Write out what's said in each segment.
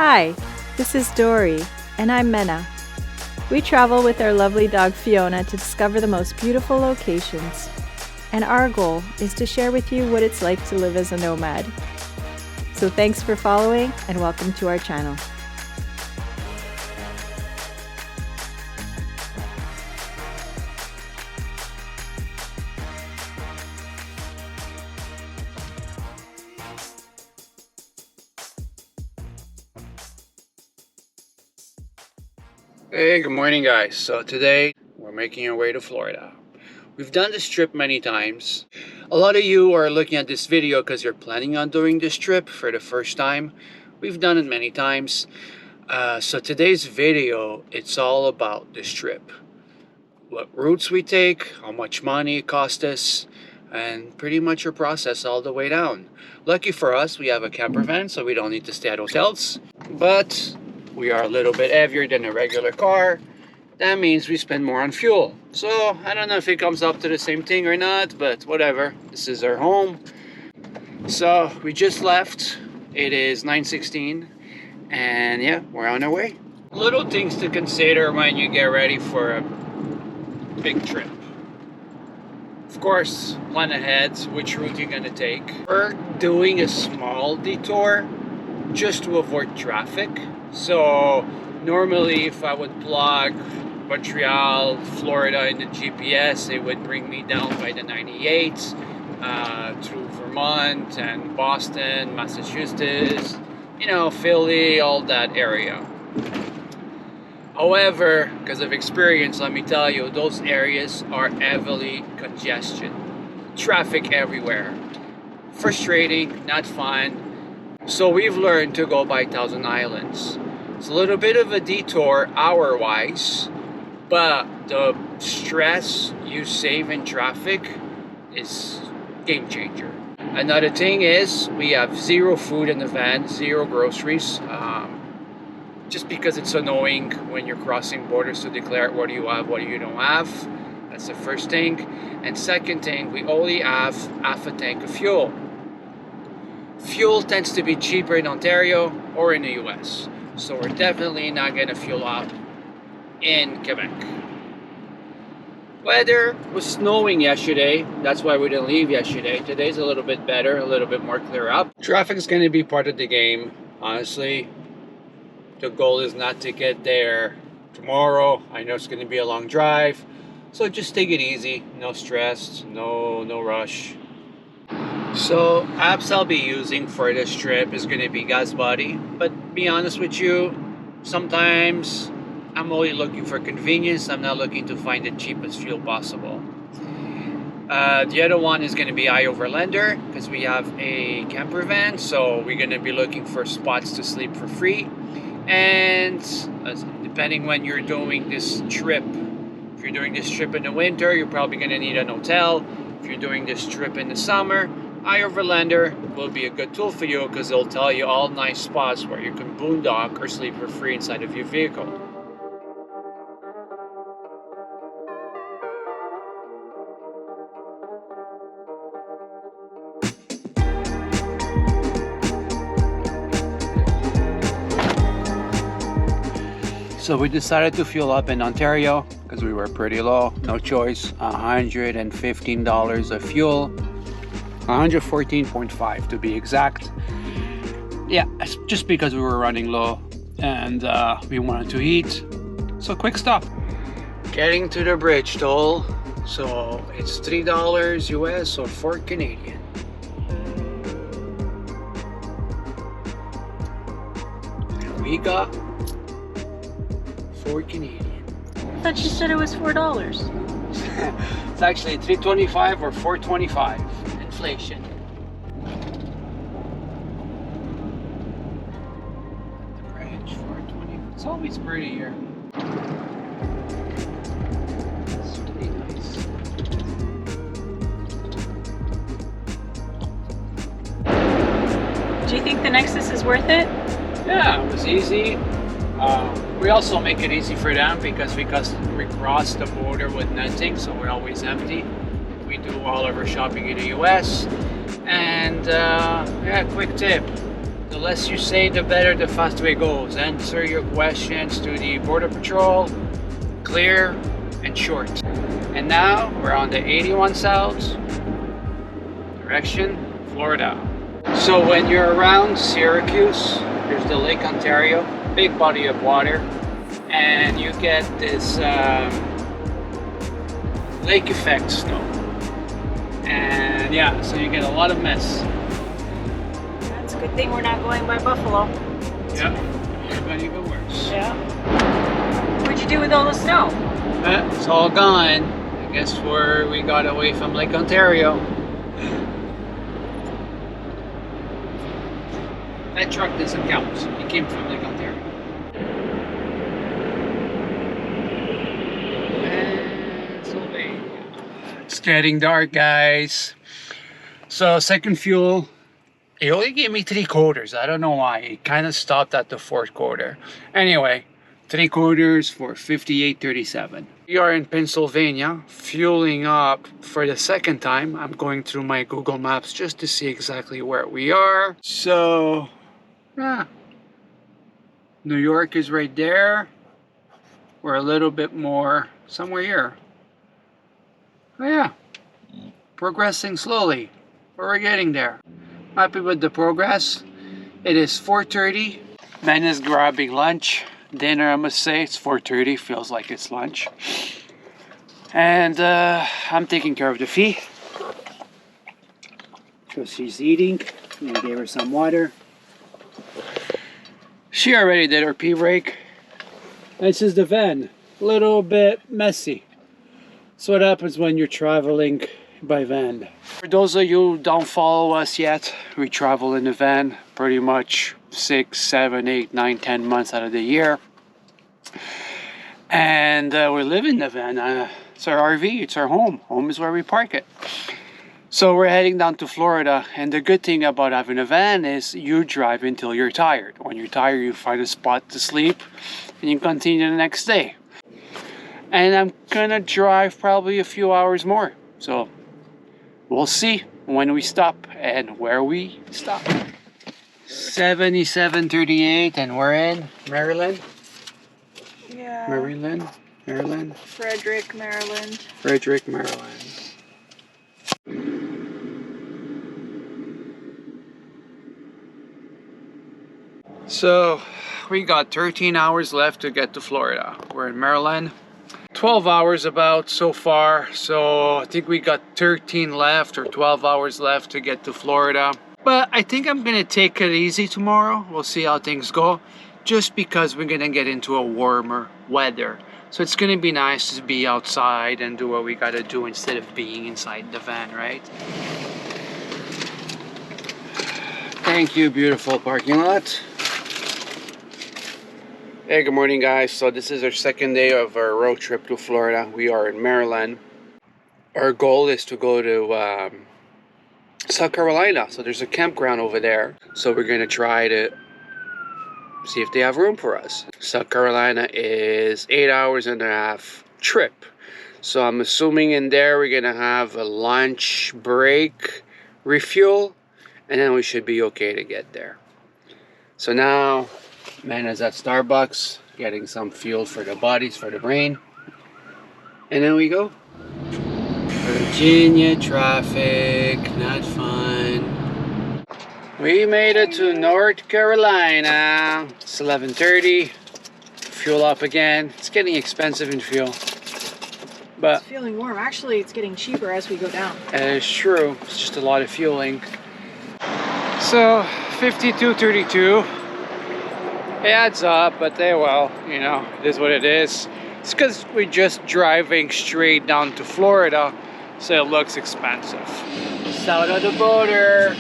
Hi, this is Dory, and I'm Mena. We travel with our lovely dog Fiona to discover the most beautiful locations, and our goal is to share with you what it's like to live as a nomad. So thanks for following, and welcome to our channel. Hey, good morning guys. So today we're making our way to Florida. We've done this trip many times. A lot of you are looking at this video because you're planning on doing this trip for the first time. We've done it many times. So today's video, it's all about this trip. What routes we take, how much money it cost us, and pretty much your process all the way down. Lucky for us, we have a camper van, so we don't need to stay at hotels. But we are a little bit heavier than a regular car. That means we spend more on fuel. So I don't know if it comes up to the same thing or not, but whatever. This is our home. So we just left. It is 9:16 and yeah, we're on our way. Little things to consider when you get ready for a big trip. Of course, plan ahead which route you're gonna take. We're doing a small detour just to avoid traffic. So normally if I would plug Montreal, Florida in the GPS, it would bring me down by the 98 through Vermont and Boston, Massachusetts, you know, Philly, all that area. However, because of experience, let me tell you, those areas are heavily congested. Traffic everywhere. Frustrating, not fun. So we've learned to go by Thousand Islands. It's a little bit of a detour hour-wise, but the stress you save in traffic is game changer. Another thing is we have zero food in the van, zero groceries. Just because it's annoying when you're crossing borders to declare what do you have, what do you don't have. That's the first thing. And second thing, we only have half a tank of fuel. Fuel tends to be cheaper in Ontario or in the US. So we're definitely not gonna fuel up in Quebec. Weather was snowing yesterday. That's why we didn't leave yesterday. Today's a little bit better, a little bit more clear up. Traffic is gonna be part of the game, honestly. The goal is not to get there tomorrow. I know it's gonna be a long drive. So just take it easy, no stress, no rush. So apps I'll be using for this trip is going to be GasBuddy, but be honest with you, sometimes I'm only looking for convenience. I'm not looking to find the cheapest fuel possible. The other one is going to be iOverlander because we have a camper van, so we're going to be looking for spots to sleep for free. And depending when you're doing this trip, if you're doing this trip in the winter, you're probably going to need an hotel. If you're doing this trip in the summer, iOverlander will be a good tool for you because it'll tell you all nice spots where you can boondock or sleep for free inside of your vehicle. So we decided to fuel up in Ontario because we were pretty low, no choice. $115 of fuel, 114.5 to be exact. Yeah, just because we were running low and we wanted to eat. So quick stop. Getting to the bridge toll. So it's $3 US or 4 Canadian. And we got 4 Canadian. I thought you said it was $4. It's actually $3.25 or $4.25. Inflation. The bridge, $4.20. It's always pretty here. It's really nice. Do you think the Nexus is worth it? Yeah, it was easy. We also make it easy for them because we cross the border with nothing, so we're always empty. We do all of our shopping in the US. And yeah, quick tip. The less you say, the better, the faster it goes. Answer your questions to the Border Patrol, clear and short. And now we're on the 81 South, direction Florida. So when you're around Syracuse, there's the Lake Ontario, big body of water, and you get this lake effect snow. And yeah, so you get a lot of mess. That's a good thing we're not going by Buffalo. Yeah, it could have even worse. Yeah. What'd you do with all the snow? It's all gone. I guess we got away from Lake Ontario. That truck doesn't count. It came from Lake Ontario. Pennsylvania. It's getting dark, guys. So second fuel, it only gave me 3 quarters. I don't know why. It kind of stopped at the 4th quarter. Anyway, 3 quarters for 58.37. We are in Pennsylvania, fueling up for the second time. I'm going through my Google Maps just to see exactly where we are. So, yeah. New York is right there. We're a little bit more somewhere here. Oh yeah, progressing slowly, but we're getting there. Happy with the progress. It is 4:30. Man is grabbing lunch. Dinner, I must say. It's 4:30. Feels like it's lunch. And I'm taking care of the fee. So she's eating. I gave her some water. She already did her pee break. This is the van. A little bit messy. That's what happens when you're traveling by van. For those of you who don't follow us yet, we travel in the van pretty much 6, 7, 8, 9, 10 months out of the year. And we live in the van. It's our RV, it's our home. Home is where we park it. So we're heading down to Florida, and the good thing about having a van is you drive until you're tired. When you're tired, you find a spot to sleep, and you continue the next day. And I'm gonna drive probably a few hours more. So we'll see when we stop and where we stop. 77:38, and we're in Maryland. Yeah. Maryland. Frederick, Maryland. Frederick, Maryland. So we got 13 hours left to get to Florida. We're in Maryland. 12 hours about so far. So I think we got 13 left or 12 hours left to get to Florida. But I think I'm gonna take it easy tomorrow. We'll see how things go. Just because we're gonna get into a warmer weather. So it's gonna be nice to be outside and do what we gotta do instead of being inside the van, right? Thank you, beautiful parking lot. Hey, good morning, guys. So this is our second day of our road trip to Florida. We are in Maryland. Our goal is to go to South Carolina. So there's a campground over there. So we're gonna try to see if they have room for us. South Carolina is 8.5 hours trip. So I'm assuming in there we're gonna have a lunch break, refuel, and then we should be okay to get there. So now, man is at Starbucks getting some fuel for the bodies, for the brain. And then we go. Virginia traffic, not fun. We made it to North Carolina. It's 11:30. Fuel up again. It's getting expensive in fuel. But It's feeling warm. Actually, it's getting cheaper as we go down. it's true. It's just a lot of fueling. So 52.32. It adds up, but well, you know, it is what it is. It's because we're just driving straight down to Florida, so it looks expensive. South of the border.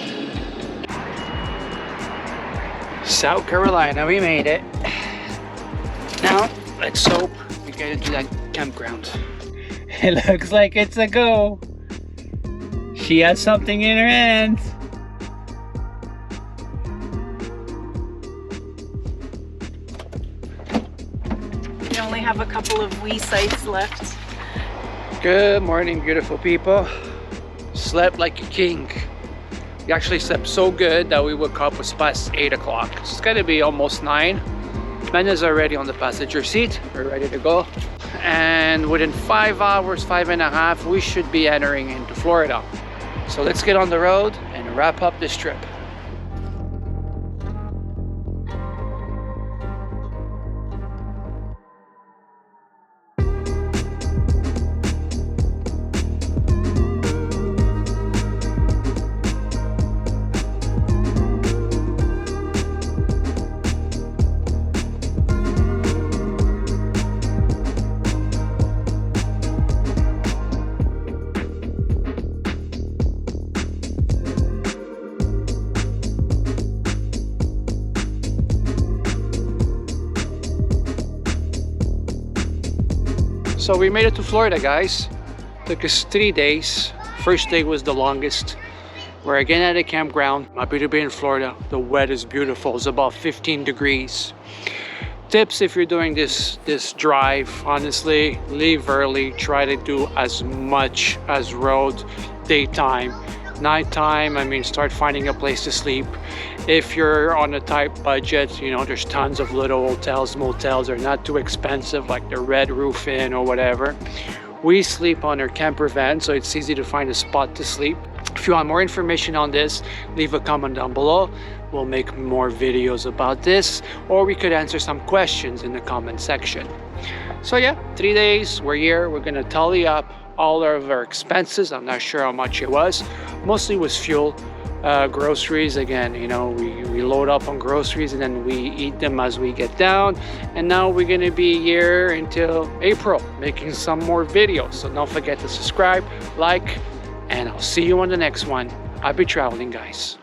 South Carolina, we made it. Now, let's hope we get into that campground. It looks like it's a go. She has something in her hand. We only have a couple of wee sites left. Good morning, beautiful people. Slept like a king. We actually slept so good that we woke up was past 8 o'clock. So it's gonna be almost 9. Mena's already on the passenger seat. We're ready to go. And within 5 hours, 5.5, we should be entering into Florida. So let's get on the road and wrap up this trip. So we made it to Florida, guys. Took us 3 days. First day was the longest. We're again at a campground. Happy to be in Florida. The weather is beautiful. It's about 15 degrees. Tips if you're doing this drive, honestly, leave early. Try to do as much as road daytime. Nighttime, I mean, start finding a place to sleep. If you're on a tight budget, you know, there's tons of little hotels, motels. They're not too expensive, like the Red Roof Inn or whatever. We sleep on our camper van, so it's easy to find a spot to sleep. If you want more information on this, leave a comment down below. We'll make more videos about this, or we could answer some questions in the comment section. So yeah, 3 days, we're here. We're gonna tally up all of our expenses. I'm not sure how much it was. Mostly was fuel, groceries. Again, you know, we load up on groceries and then we eat them as we get down. And now we're gonna be here until April, making some more videos. So don't forget to subscribe, like, and I'll see you on the next one. I'll be traveling, guys.